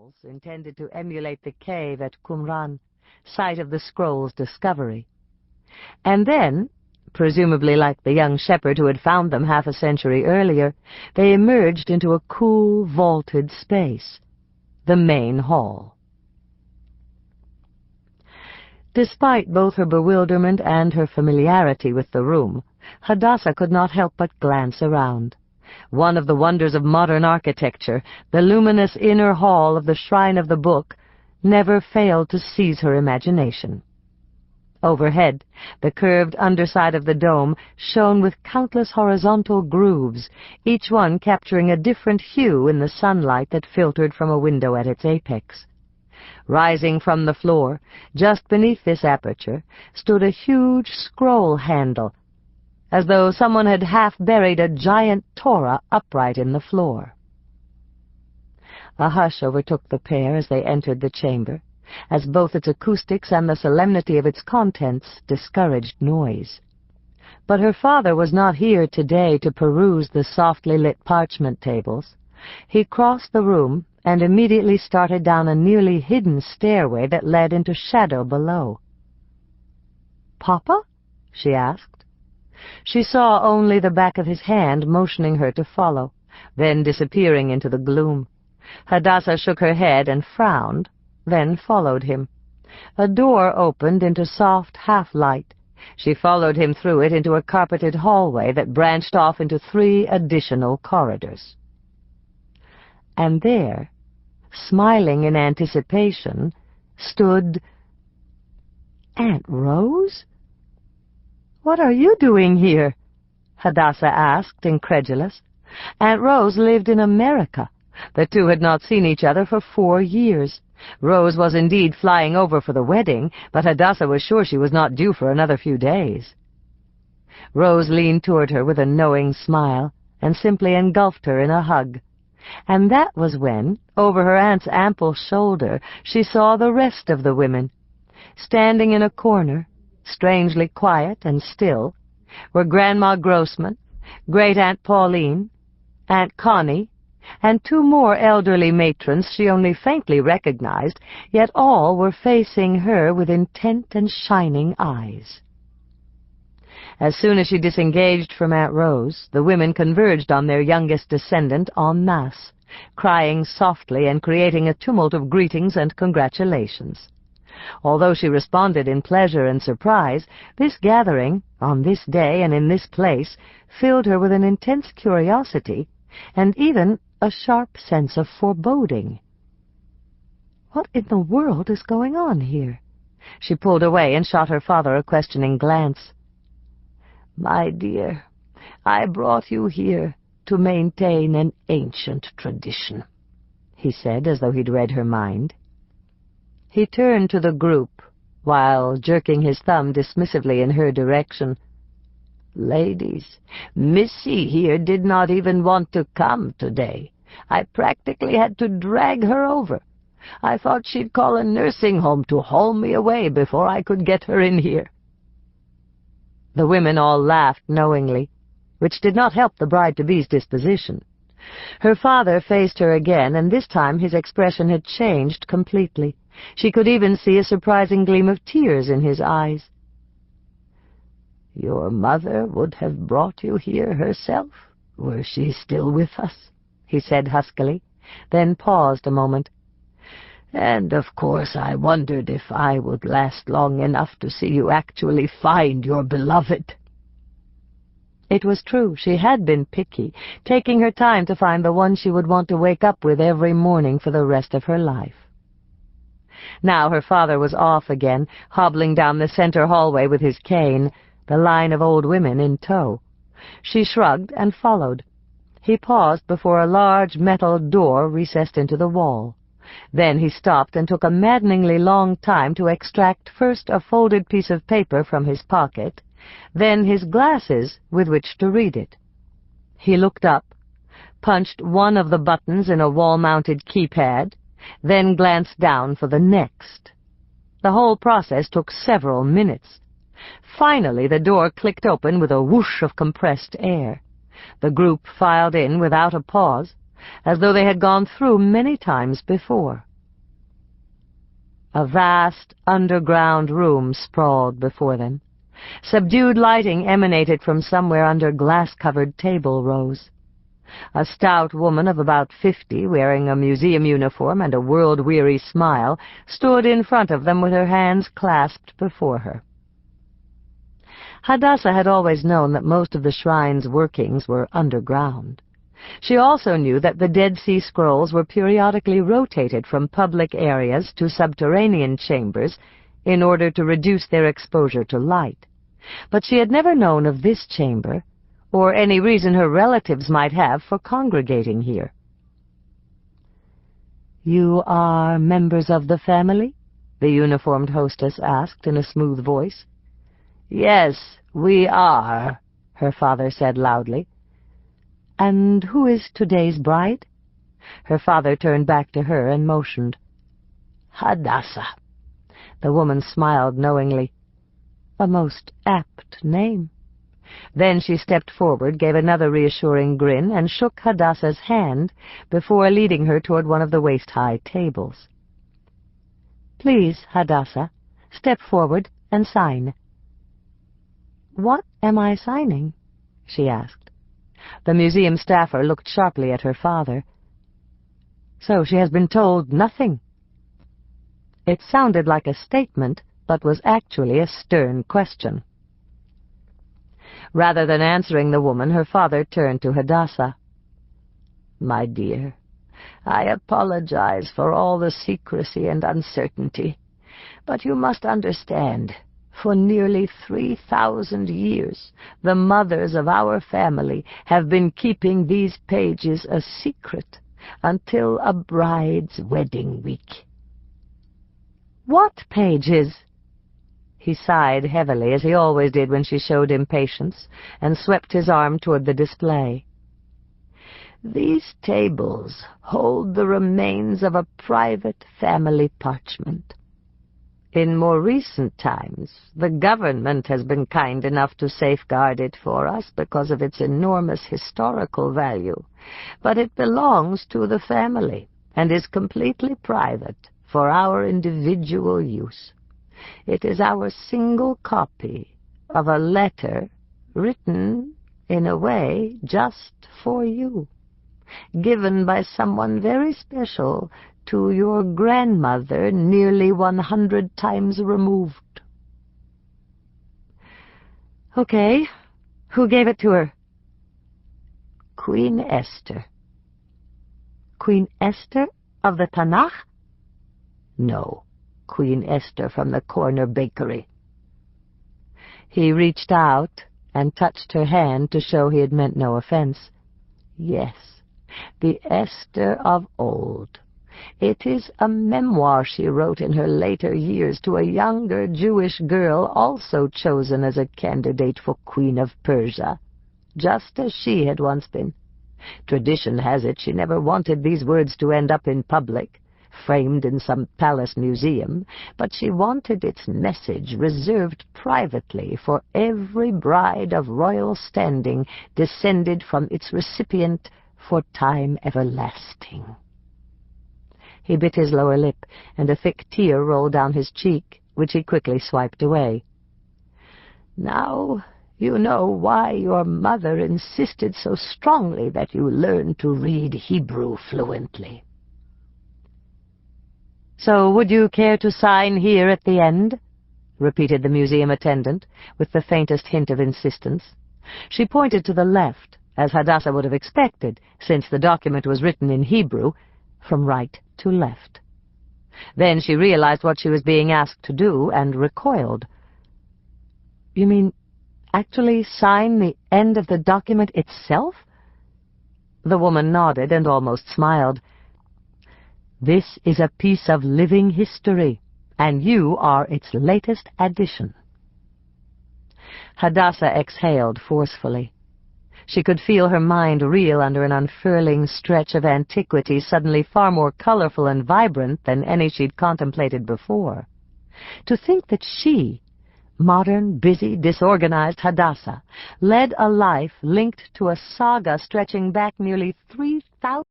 tunnels intended to emulate the cave at Qumran, site of the scroll's discovery. And then, presumably like the young shepherd who had found them half a century earlier, they emerged into a cool, vaulted space, the main hall. Despite both her bewilderment and her familiarity with the room, Hadassah could not help but glance around. One of the wonders of modern architecture, the luminous inner hall of the Shrine of the Book, never failed to seize her imagination. Overhead, the curved underside of the dome shone with countless horizontal grooves, each one capturing a different hue in the sunlight that filtered from a window at its apex. Rising from the floor, just beneath this aperture, stood a huge scroll handle, as though someone had half-buried a giant Torah upright in the floor. A hush overtook the pair as they entered the chamber, as both its acoustics and the solemnity of its contents discouraged noise. But her father was not here today to peruse the softly lit parchment tables. He crossed the room and immediately started down a nearly hidden stairway that led into shadow below. "Papa?" she asked. She saw only the back of his hand motioning her to follow, then disappearing into the gloom. Hadassah shook her head and frowned, then followed him. A door opened into soft half-light. She followed him through it into a carpeted hallway that branched off into 3 additional corridors. And there, smiling in anticipation, stood Aunt Rose? "What are you doing here?" Hadassah asked, incredulous. Aunt Rose lived in America. The two had not seen each other for 4 years. Rose was indeed flying over for the wedding, but Hadassah was sure she was not due for another few days. Rose leaned toward her with a knowing smile and simply engulfed her in a hug. And that was when, over her aunt's ample shoulder, she saw the rest of the women. Standing in a corner, strangely quiet and still, were Grandma Grossman, Great-Aunt Pauline, Aunt Connie, and 2 more elderly matrons she only faintly recognized, yet all were facing her with intent and shining eyes. As soon as she disengaged from Aunt Rose, the women converged on their youngest descendant en masse, crying softly and creating a tumult of greetings and congratulations. Although she responded in pleasure and surprise, this gathering, on this day and in this place, filled her with an intense curiosity, and even a sharp sense of foreboding. What in the world is going on here? She pulled away and shot her father a questioning glance. "My dear, I brought you here to maintain an ancient tradition," he said, as though he'd read her mind. He turned to the group, while jerking his thumb dismissively in her direction. "Ladies, Missy here did not even want to come today. I practically had to drag her over. I thought she'd call a nursing home to haul me away before I could get her in here." The women all laughed knowingly, which did not help the bride-to-be's disposition. Her father faced her again, and this time his expression had changed completely. She could even see a surprising gleam of tears in his eyes. "Your mother would have brought you here herself, were she still with us," he said huskily, then paused a moment. "And of course I wondered if I would last long enough to see you actually find your beloved." It was true, she had been picky, taking her time to find the one she would want to wake up with every morning for the rest of her life. Now her father was off again, hobbling down the center hallway with his cane, the line of old women in tow. She shrugged and followed. He paused before a large metal door recessed into the wall. Then he stopped and took a maddeningly long time to extract first a folded piece of paper from his pocket, then his glasses with which to read it. He looked up, punched one of the buttons in a wall-mounted keypad, then glanced down for the next. The whole process took several minutes. Finally, the door clicked open with a whoosh of compressed air. The group filed in without a pause, as though they had gone through many times before. A vast, underground room sprawled before them. Subdued lighting emanated from somewhere under glass-covered table rows. A stout woman of about 50, wearing a museum uniform and a world-weary smile, stood in front of them with her hands clasped before her. Hadassah had always known that most of the shrine's workings were underground. She also knew that the Dead Sea Scrolls were periodically rotated from public areas to subterranean chambers in order to reduce their exposure to light. But she had never known of this chamber, or any reason her relatives might have for congregating here. "You are members of the family?" the uniformed hostess asked in a smooth voice. "Yes, we are," her father said loudly. "And who is today's bride?" Her father turned back to her and motioned. "Hadassah." The woman smiled knowingly. "A most apt name." Then she stepped forward, gave another reassuring grin, and shook Hadassah's hand before leading her toward one of the waist-high tables. "Please, Hadassah, step forward and sign." "What am I signing?" she asked. The museum staffer looked sharply at her father. "So she has been told nothing." It sounded like a statement, but was actually a stern question. Rather than answering the woman, her father turned to Hadassah. "My dear, I apologize for all the secrecy and uncertainty, but you must understand, for nearly 3,000 years, the mothers of our family have been keeping these pages a secret until a bride's wedding week." "What pages?" He sighed heavily, as he always did when she showed impatience, and swept his arm toward the display. "These tables hold the remains of a private family parchment. In more recent times, the government has been kind enough to safeguard it for us because of its enormous historical value, but it belongs to the family and is completely private for our individual use. It is our single copy of a letter written, in a way, just for you, given by someone very special to your grandmother nearly 100 times removed." "Okay. Who gave it to her?" "Queen Esther." "Queen Esther of the Tanakh?" "No. Queen Esther from the corner bakery." He reached out and touched her hand to show he had meant no offense. "Yes, the Esther of old. It is a memoir she wrote in her later years to a younger Jewish girl also chosen as a candidate for Queen of Persia, just as she had once been. Tradition has it she never wanted these words to end up in public, framed in some palace museum, but she wanted its message reserved privately for every bride of royal standing descended from its recipient for time everlasting." He bit his lower lip, and a thick tear rolled down his cheek, which he quickly swiped away. "Now you know why your mother insisted so strongly that you learn to read Hebrew fluently." "So would you care to sign here at the end?" repeated the museum attendant, with the faintest hint of insistence. She pointed to the left, as Hadassah would have expected, since the document was written in Hebrew, from right to left. Then she realized what she was being asked to do, and recoiled. "You mean actually sign the end of the document itself?" The woman nodded and almost smiled. "This is a piece of living history, and you are its latest addition." Hadassah exhaled forcefully. She could feel her mind reel under an unfurling stretch of antiquity suddenly far more colorful and vibrant than any she'd contemplated before. To think that she, modern, busy, disorganized Hadassah, led a life linked to a saga stretching back nearly 3,000